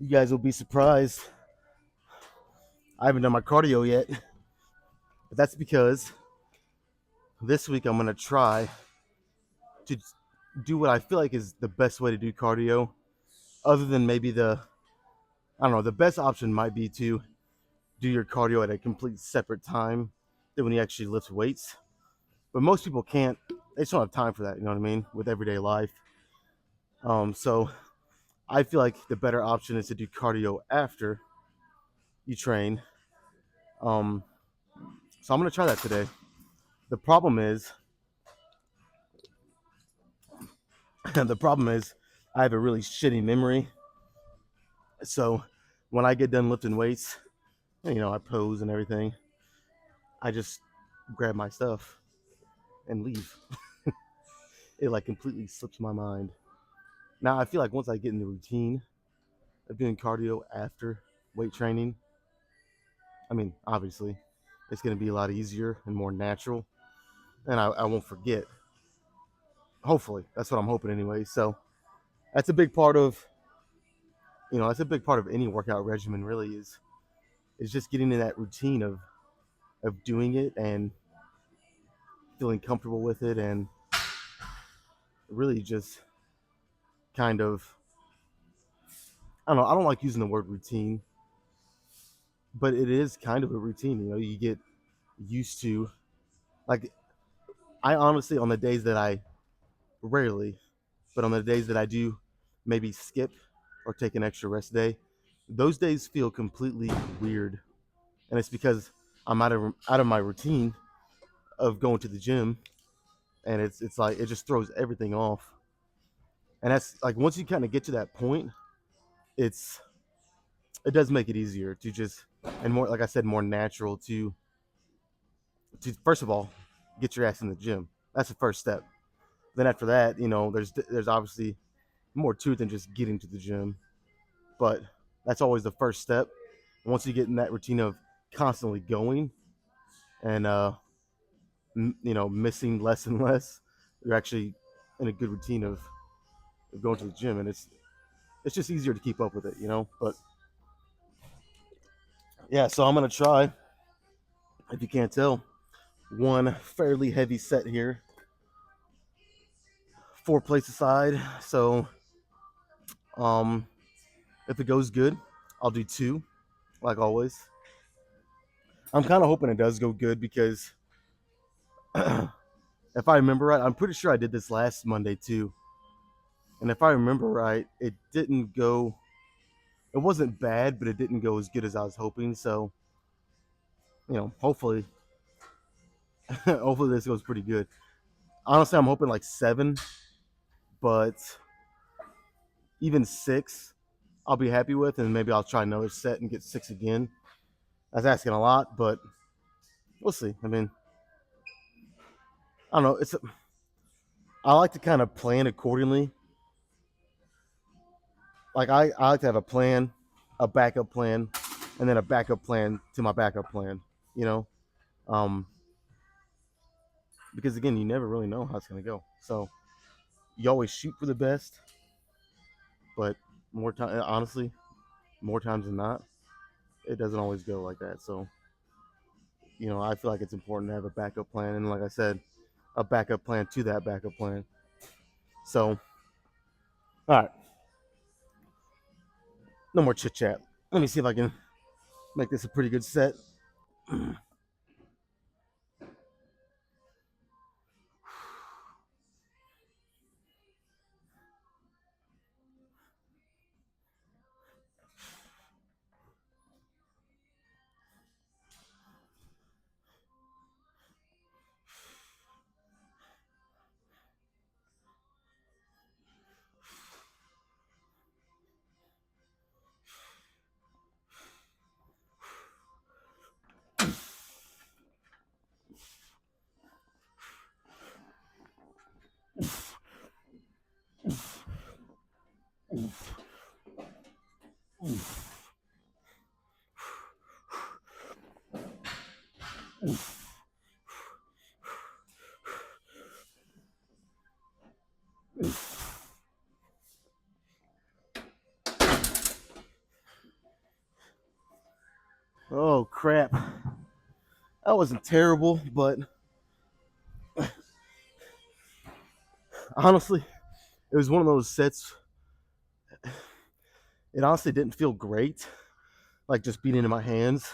You guys will be surprised. I haven't done my cardio yet, but that's because this week I'm gonna try to do what I feel like is the best way to do cardio, other than maybe I don't know, the best option might be to do your cardio at a complete separate time than when you actually lift weights. But most people can't, they just don't have time for that, you know what I mean, with everyday life. So I feel like the better option is to do cardio after you train. Um, so I'm gonna try that today. The problem is, the problem is, I have a really shitty memory. So when I get done lifting weights, I pose and everything. I just grab my stuff and leave. It like completely slips my mind. Now I feel like once I get in the routine of doing cardio after weight training, I mean, obviously, it's going to be a lot easier and more natural, and I won't forget. Hopefully, that's what I'm hoping anyway. So that's a big part of, that's a big part of any workout regimen. Really is just getting in that routine of doing it and feeling comfortable with it, and really just kind of, I don't know. I don't like using the word routine, but it is kind of a routine. You get used to, like, I honestly, on the days that I rarely, but on the days that I do maybe skip or take an extra rest day, those days feel completely weird. And it's because I'm out of my routine of going to the gym, and it's like it just throws everything off. And that's like once you kind of get to that point, it's it does make it easier to just, and more, like I said, more natural to first of all get your ass in the gym. That's the first step. Then after that, there's obviously more to it than just getting to the gym, but that's always the first step. Once you get in that routine of constantly going and missing less and less, you're actually in a good routine of going to the gym, and it's just easier to keep up with it. But yeah, so I'm gonna try, if you can't tell, one fairly heavy set here, 4 plates aside. So um, if it goes good, I'll do two, like always. I'm kind of hoping it does go good because if I remember right, I'm pretty sure I did this last Monday too. And if I remember right, it didn't go, it wasn't bad, but it didn't go as good as I was hoping. So, hopefully, hopefully this goes pretty good. Honestly, I'm hoping like seven, but even six, I'll be happy with. And maybe I'll try another set and get six again. That's asking a lot, but we'll see. I mean, I don't know. I like to kind of plan accordingly. Like I like to have a plan, a backup plan, and then a backup plan to my backup plan. You know, um, because again, you never really know how it's gonna go. So you always shoot for the best, but honestly, more times than not, it doesn't always go like that. So I feel like it's important to have a backup plan, and like I said, a backup plan to that backup plan. So, all right, no more chit chat. Let me see if I can make this a pretty good set. crap. That wasn't terrible, but honestly, it was one of those sets. It honestly didn't feel great, like just beating in my hands,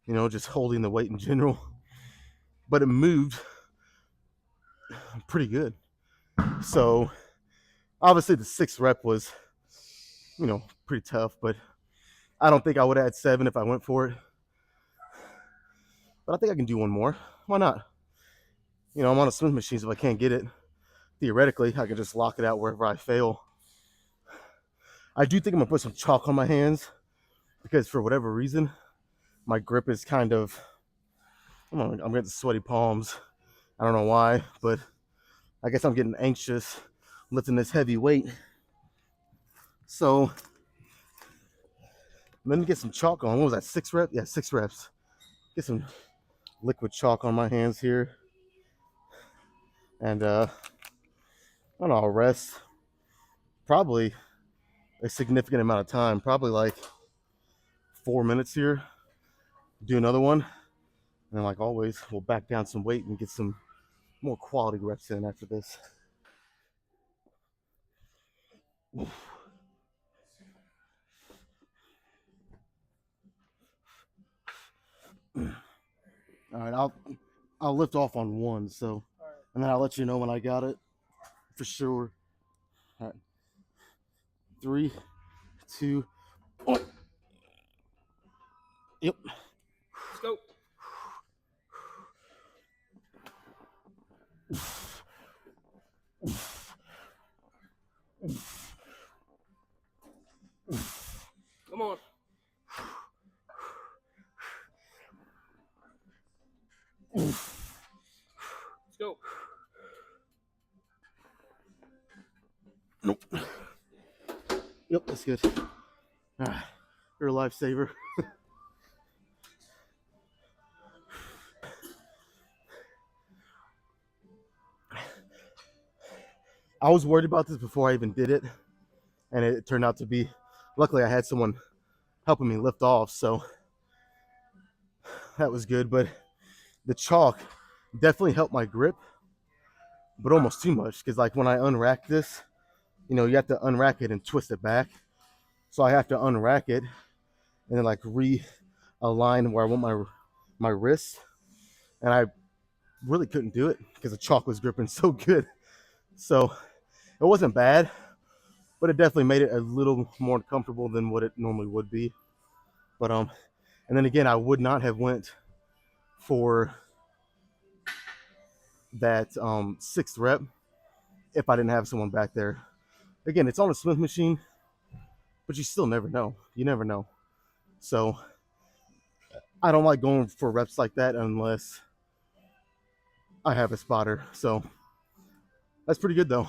just holding the weight in general. But it moved pretty good. So obviously the sixth rep was, pretty tough, but I don't think I would have had 7 if I went for it. But I think I can do one more. Why not? I'm on a Smith machine, so if I can't get it, theoretically, I can just lock it out wherever I fail. I do think I'm gonna put some chalk on my hands because for whatever reason, my grip is kind of, I'm getting sweaty palms. I don't know why, but I guess I'm getting anxious lifting this heavy weight. So let me get some chalk on. What was that, 6 reps? Yeah, 6 reps. Get some liquid chalk on my hands here. And I don't know, I'll rest probably a significant amount of time, probably like 4 minutes here. Do another one. And like always, we'll back down some weight and get some more quality reps in after this. All right, I'll lift off on 1, so, and then I'll let you know when I got it for sure. All right, 3, 2, 1. Yep. Let's go. Come on. Let's go. Nope. Yep, that's good. All right, you're a lifesaver. I was worried about this before I even did it, and it turned out to be, luckily I had someone helping me lift off, so that was good. But the chalk definitely helped my grip, but almost too much, because like when I unrack this, you have to unrack it and twist it back. So I have to unrack it and then like realign where I want my wrist, and I really couldn't do it because the chalk was gripping so good. So it wasn't bad, but it definitely made it a little more comfortable than what it normally would be. But and then again, I would not have went for that 6th rep if I didn't have someone back there. Again, it's on a Smith machine, but you still never know. You never know. So I don't like going for reps like that unless I have a spotter. So that's pretty good though.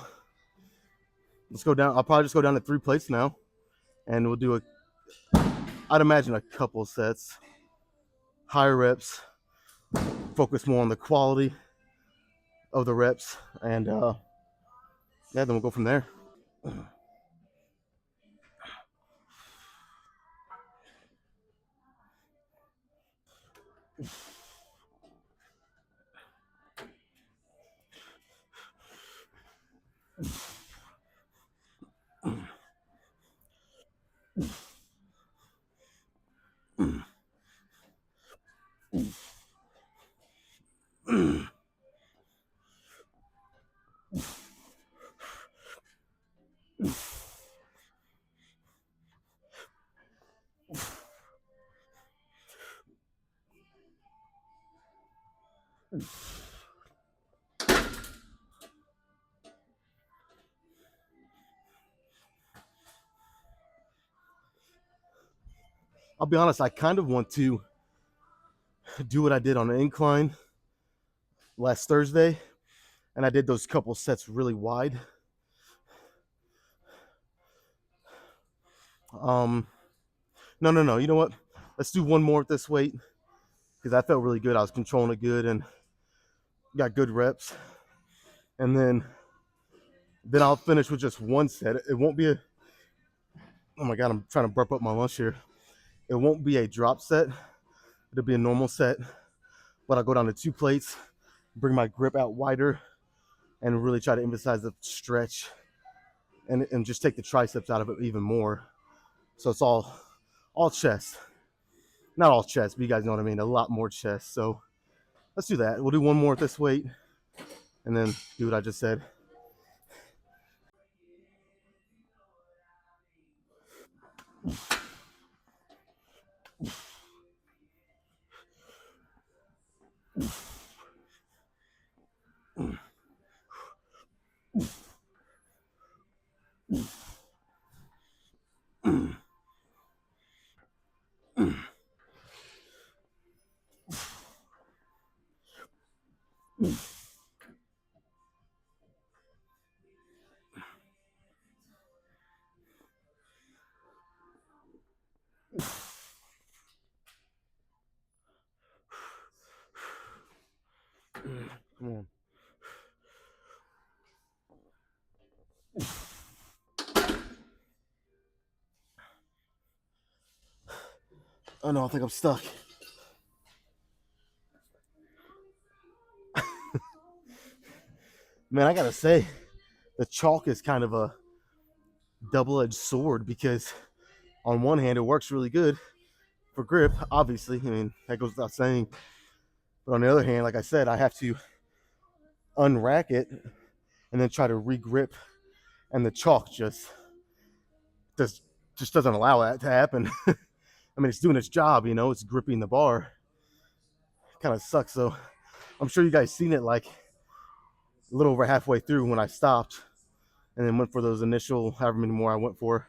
Let's go down. I'll probably just go down to 3 plates now, and we'll do I'd imagine a couple sets, higher reps, focus more on the quality of the reps, and yeah, then we'll go from there. I'll be honest, I kind of want to do what I did on the incline last Thursday, and I did those couple sets really wide. No. You know what? Let's do one more at this weight because I felt really good. I was controlling it good and got good reps. And then I'll finish with just 1 set. It won't be oh my God, I'm trying to burp up my lunch here. It won't be a drop set. it'll be a normal set, but I'll go down to 2 plates, bring my grip out wider, and really try to emphasize the stretch and just take the triceps out of it even more. So it's all chest. Not all chest, but you guys know what I mean. A lot more chest. So let's do that. We'll do one more at this weight and then do what I just said. Come on. Oh no, I think I'm stuck. Man, I gotta say, the chalk is kind of a double-edged sword because on one hand it works really good for grip, obviously. I mean, that goes without saying. But on the other hand, like I said, I have to unrack it and then try to re-grip, and the chalk does just doesn't allow that to happen. I mean, it's doing its job, you know, it's gripping the bar. Kind of sucks. So I'm sure you guys seen it like a little over halfway through when I stopped and then went for those initial however many more I went for.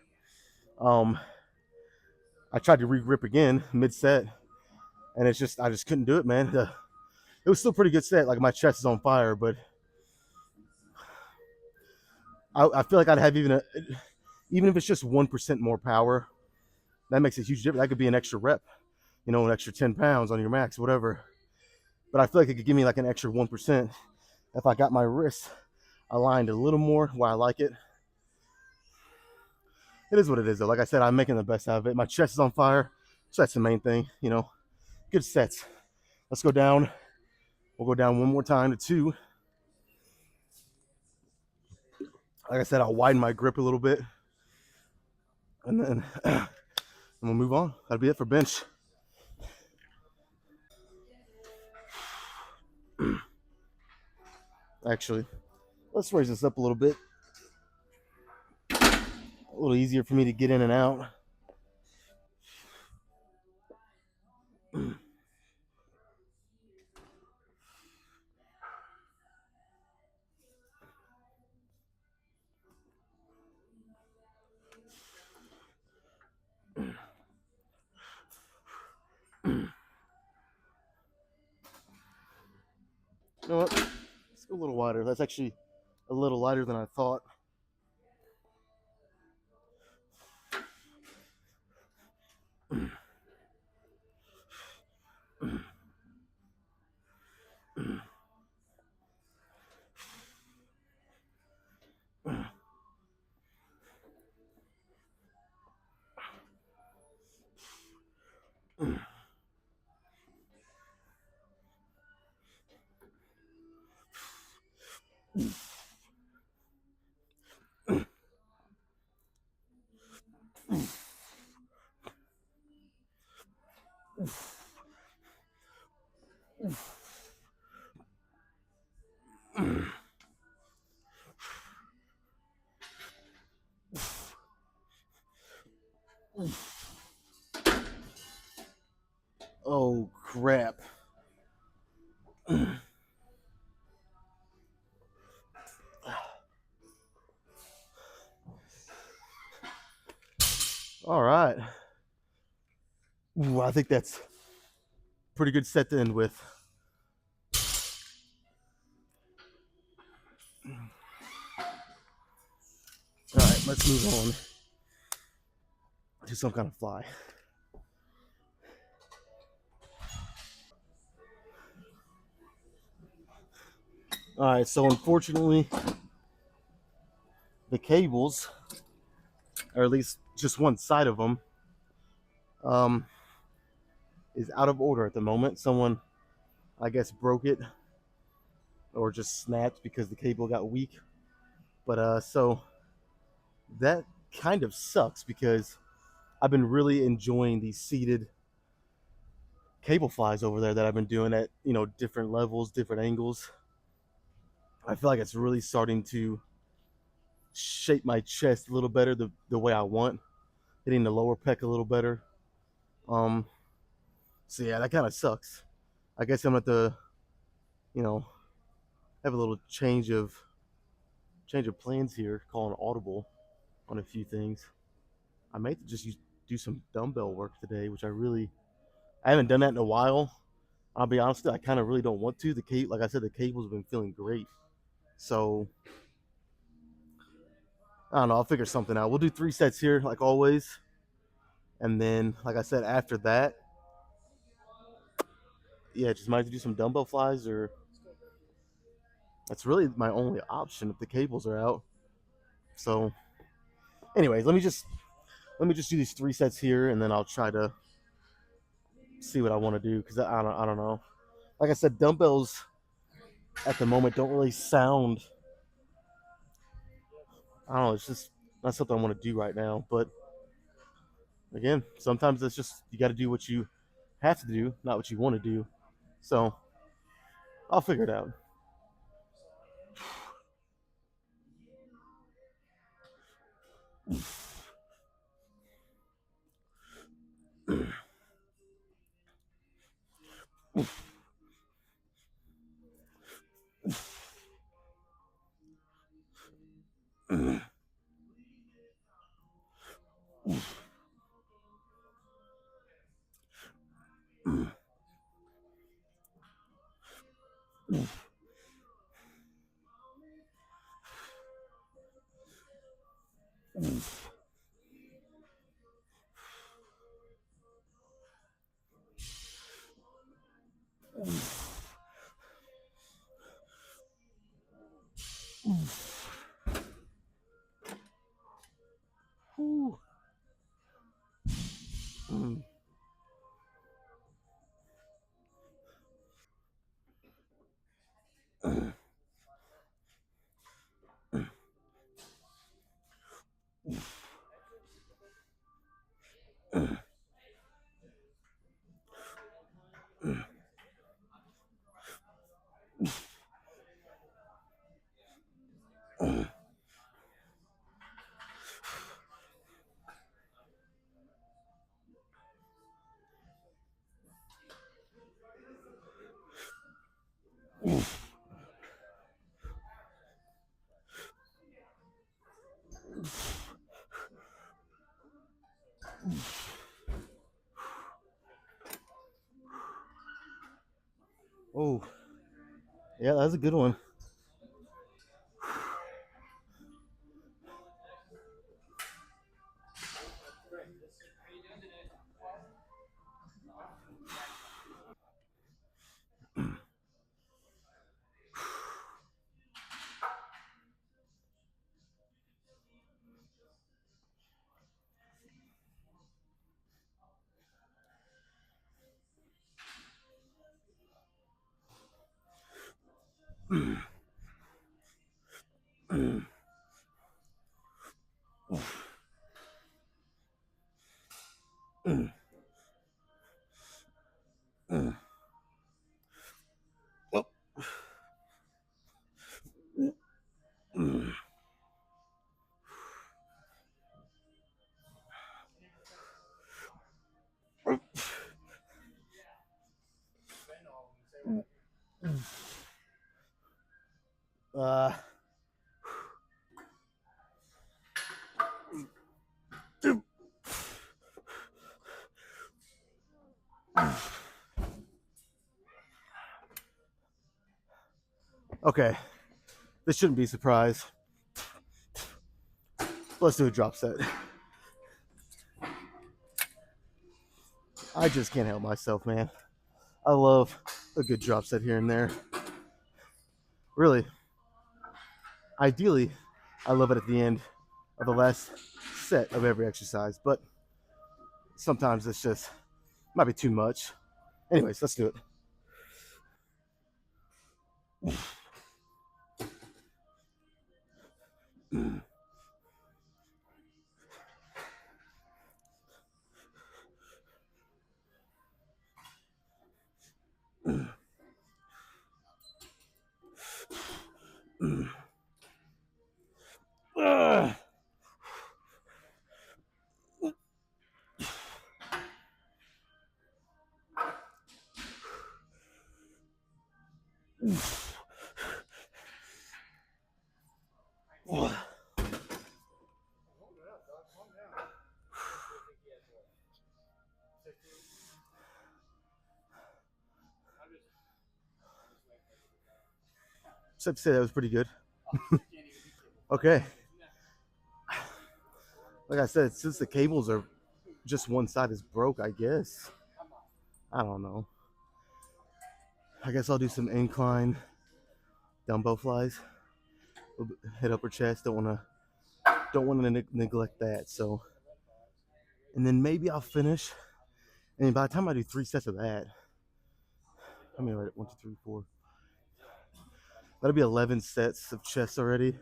I tried to re-grip again mid-set, and I just couldn't do it, man. It was still a pretty good set. Like my chest is on fire, but I feel like I'd have even if it's just 1% more power, that makes a huge difference. That could be an extra rep, you know, an extra 10 pounds on your max, whatever. But I feel like it could give me like an extra 1% if I got my wrists aligned a little more where I like it. It is what it is, though. Like I said, I'm making the best out of it. My chest is on fire, so that's the main thing, you know. Good sets. Let's go down. We'll go down one more time to 2. Like I said, I'll widen my grip a little bit, and then we'll move on. That'll be it for bench. Actually, let's raise this up a little bit. A little easier for me to get in and out. You know what? Let's go a little wider. That's actually a little lighter than I thought. Oh crap. All right. Ooh, I think that's a pretty good set to end with. All right, let's move on to some kind of fly. All right, so unfortunately, the cables, or at least just one side of them, is out of order at the moment. Someone, I guess, broke it or just snapped because the cable got weak. But so that kind of sucks because I've been really enjoying these seated cable flies over there that I've been doing at different levels, different angles. I feel like it's really starting to shape my chest a little better the way I want, hitting the lower pec a little better. Um, so yeah, that kind of sucks. I guess I'm at the you know have a little change of plans here, calling audible on a few things. I may just do some dumbbell work today, which I haven't done that in a while. I'll be honest, I kind of really don't want to. Like I said, the cable's been feeling great, so I don't know. I'll figure something out. We'll do 3 sets here, like always, and then, like I said, after that, yeah, just might have to do some dumbbell flies, or that's really my only option if the cables are out. So, anyways, let me just do these 3 sets here, and then I'll try to see what I want to do because I don't know. Like I said, dumbbells at the moment don't really sound. I don't know. It's just not something I want to do right now. But again, sometimes it's just you got to do what you have to do, not what you want to do. So I'll figure it out. Oh, yeah, that's a good one. Uh, okay, this shouldn't be a surprise. Let's do a drop set. I just can't help myself, man. I love a good drop set here and there. Really, ideally, I love it at the end of the last set of every exercise, but sometimes it's just might be too much. Anyways, let's do it. Safe to say that was pretty good. Okay. Like I said, since the cables are just one side is broke, I guess. I don't know. I guess I'll do some incline dumbbell flies. Hit upper chest. Don't wanna neglect that. So, and then maybe I'll finish. And by the time I do 3 sets of that, I mean, 1, 2, 3, 4. That'll be 11 sets of chest already.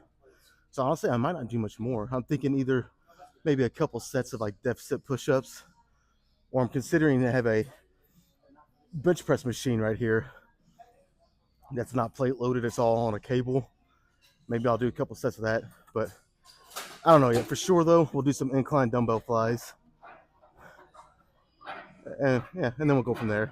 So honestly, I might not do much more. I'm thinking either maybe a couple sets of like deficit push-ups, or I'm considering to have a bench press machine right here that's not plate loaded. It's all on a cable. Maybe I'll do a couple sets of that, but I don't know yet. For sure though, we'll do some incline dumbbell flies, and yeah, and then we'll go from there.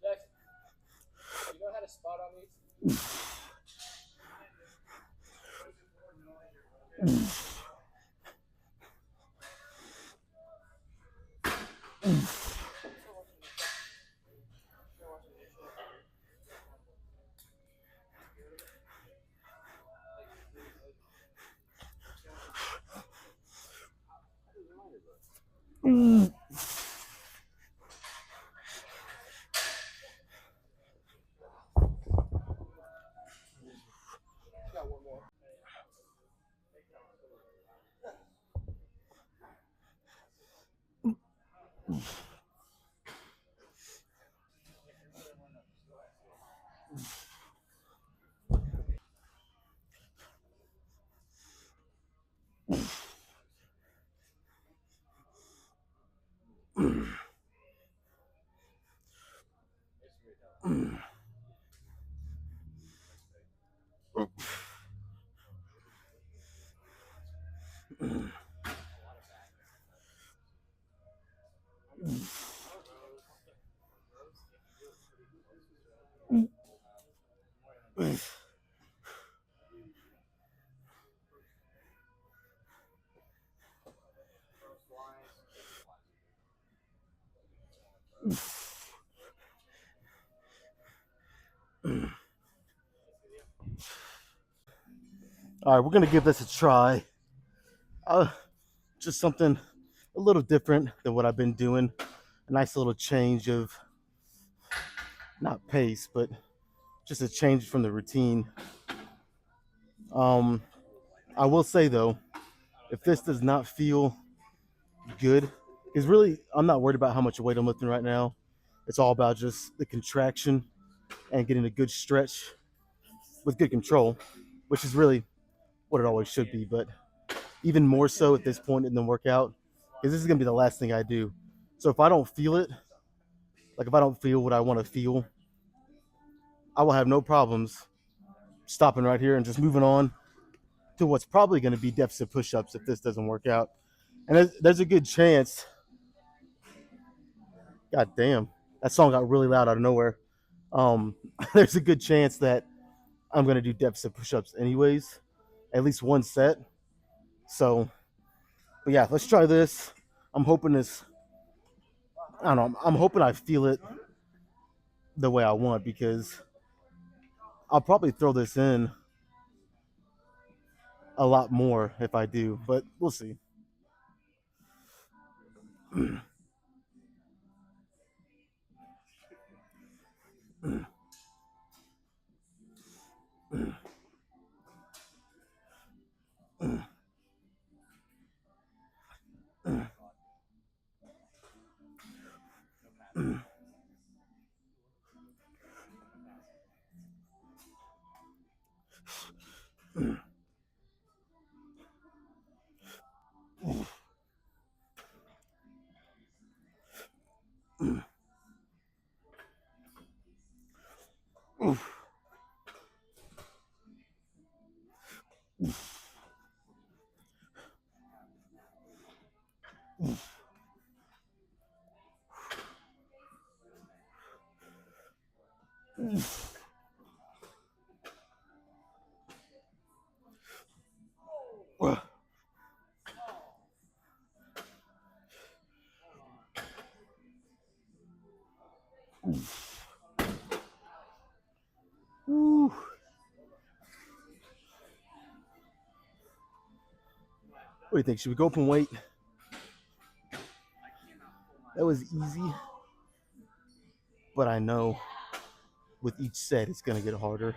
Jackson, you know how to spot on these? Got one more. All right, we're gonna give this a try. Just something a little different than what I've been doing. A nice little change of not pace, but just a change from the routine. Um, I will say though, if this does not feel good, because really I'm not worried about how much weight I'm lifting right now. It's all about just the contraction and getting a good stretch with good control, which is really what it always should be. But even more so at this point in the workout, because this is gonna be the last thing I do. So if I don't feel it, like if I don't feel what I want to feel, I will have no problems stopping right here and just moving on to what's probably going to be deficit push-ups if this doesn't work out. And there's a good chance. God damn, that song got really loud out of nowhere. There's a good chance that I'm going to do deficit push-ups anyways, at least one set. So, but yeah, let's try this. I'm hoping this. I don't know. I'm hoping I feel it the way I want, because I'll probably throw this in a lot more if I do, but we'll see. Woo. What do you think? Should we go open weight? That was easy, but I know with each set it's gonna get harder.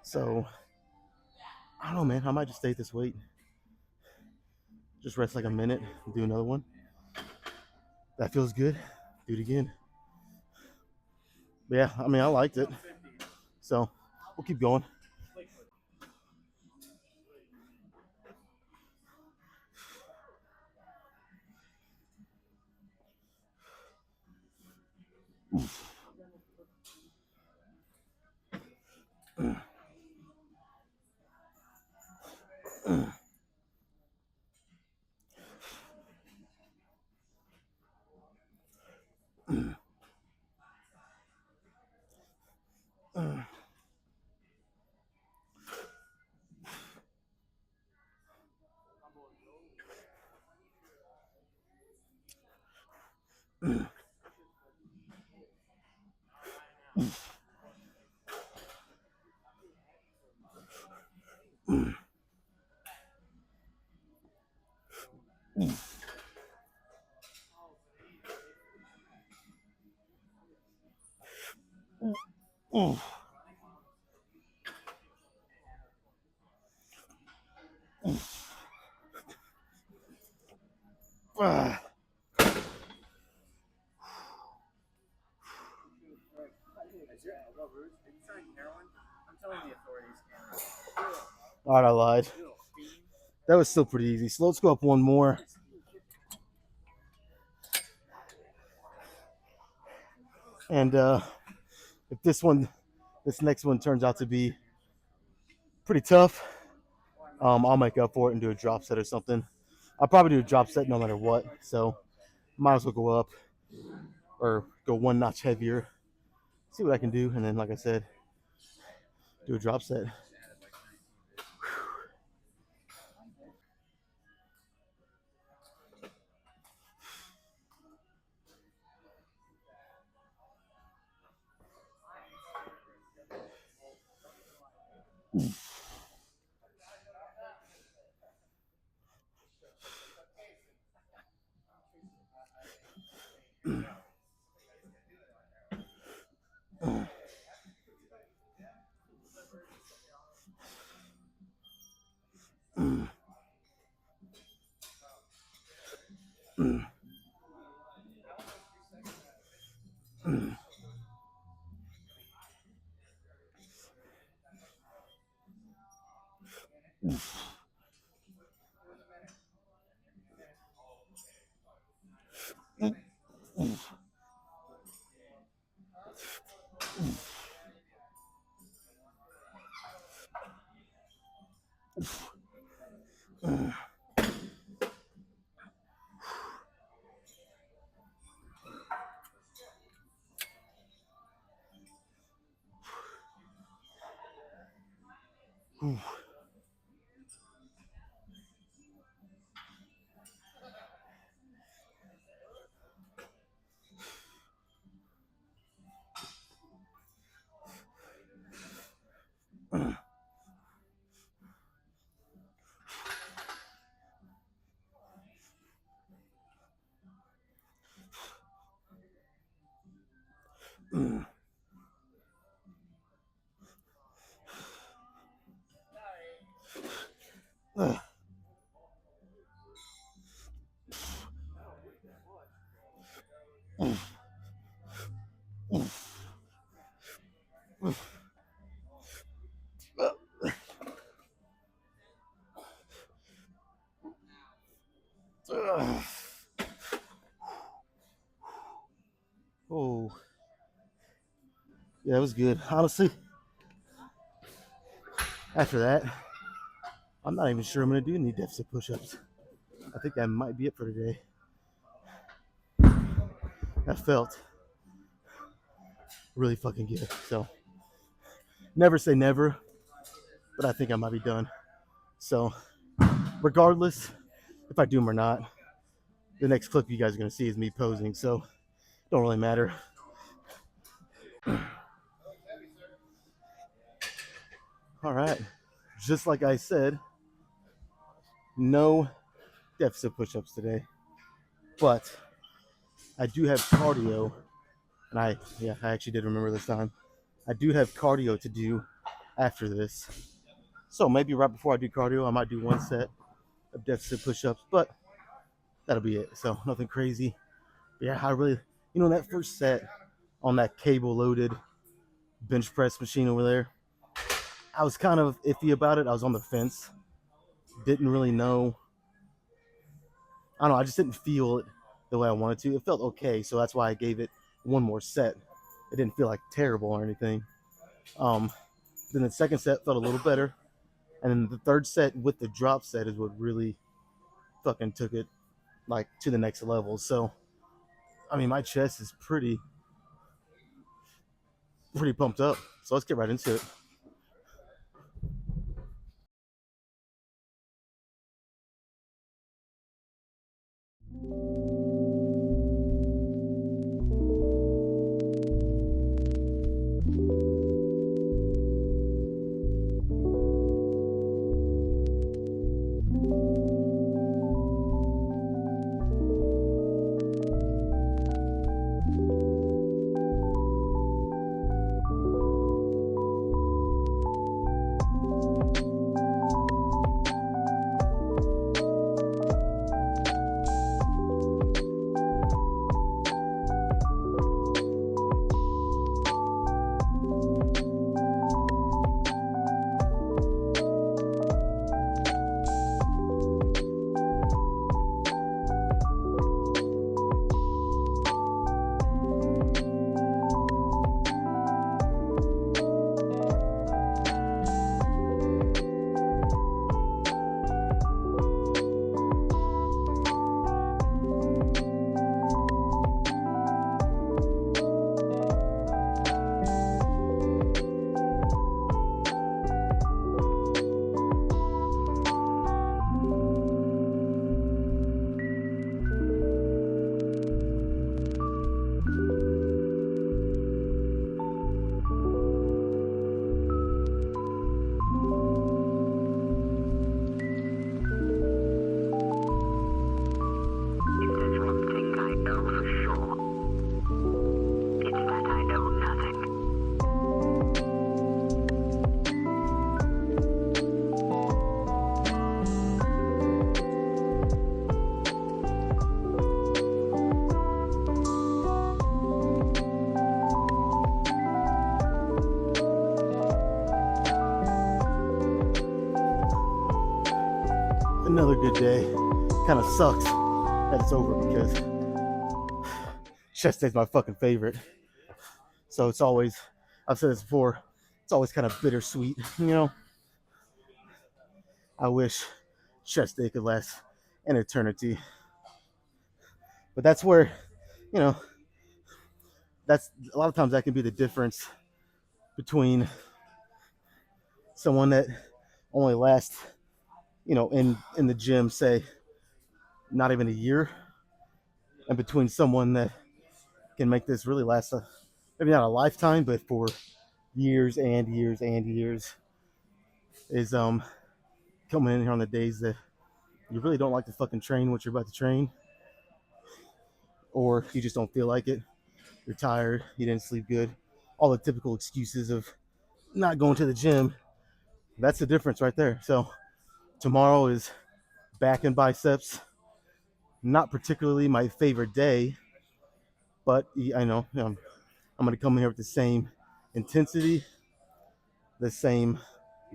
So I don't know, man. I might just stay at this weight. Just rest like a minute, do another one. That feels good. Do it again. But yeah, I mean, I liked it. So we'll keep going. All right, I lied. That was still pretty easy. So let's go up one more. And if this next one turns out to be pretty tough, I'll make up for it and do a drop set or something. I'll probably do a drop set no matter what. So might as well go up or go one notch heavier. see what I can do, and then, like I said, do a drop set. Oh, yeah, it was good. Honestly, after that, I'm not even sure I'm going to do any deficit push-ups. I think that might be it for today. That felt really fucking good. So, never say never, but I think I might be done. So, regardless if I do them or not, the next clip you guys are going to see is me posing. So, don't really matter. All right. Just like I said, no deficit push-ups today. But I do have cardio, and I actually did remember this time. I do have cardio to do after this. So maybe right before I do cardio, I might do one set of deficit push-ups, but that'll be it. So nothing crazy. But yeah, I really, that first set on that cable-loaded bench press machine over there, I was kind of iffy about it. I was on the fence. Didn't really know. I don't know. I just didn't feel it the way I wanted to. It felt okay, so that's why I gave it one more set. It didn't feel like terrible or anything. Then the second set felt a little better, and then the third set with the drop set is what really fucking took it like to the next level. So, I mean, my chest is pretty pumped up. So let's get right into it. another good day. Kind of sucks that it's over because chest day's my fucking favorite. So it's always, I've said this before, it's always kind of bittersweet, you know? I wish chest day could last an eternity. But that's where, you know, that's a lot of times that can be the difference between someone that only lasts, you know, in the gym, say, not even a year, and between someone that can make this really last maybe not a lifetime, but for years and years and years, is coming in here on the days that you really don't like to fucking train what you're about to train, or you just don't feel like it. You're tired, you didn't sleep good, all the typical excuses of not going to the gym. That's the difference right there. So tomorrow is back and biceps. Not particularly my favorite day, but I know I'm going to come in here with the same intensity, the same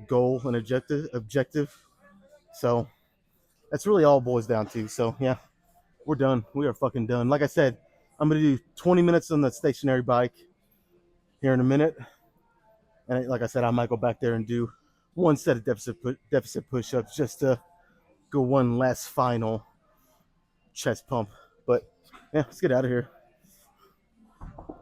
goal and objective. So that's really all it boils down to. So yeah, we're done. We are fucking done. Like I said, I'm gonna do 20 minutes on the stationary bike here in a minute, and like I said, I might go back there and do one set of deficit push-ups just to go one last final chest pump. But yeah, let's get out of here.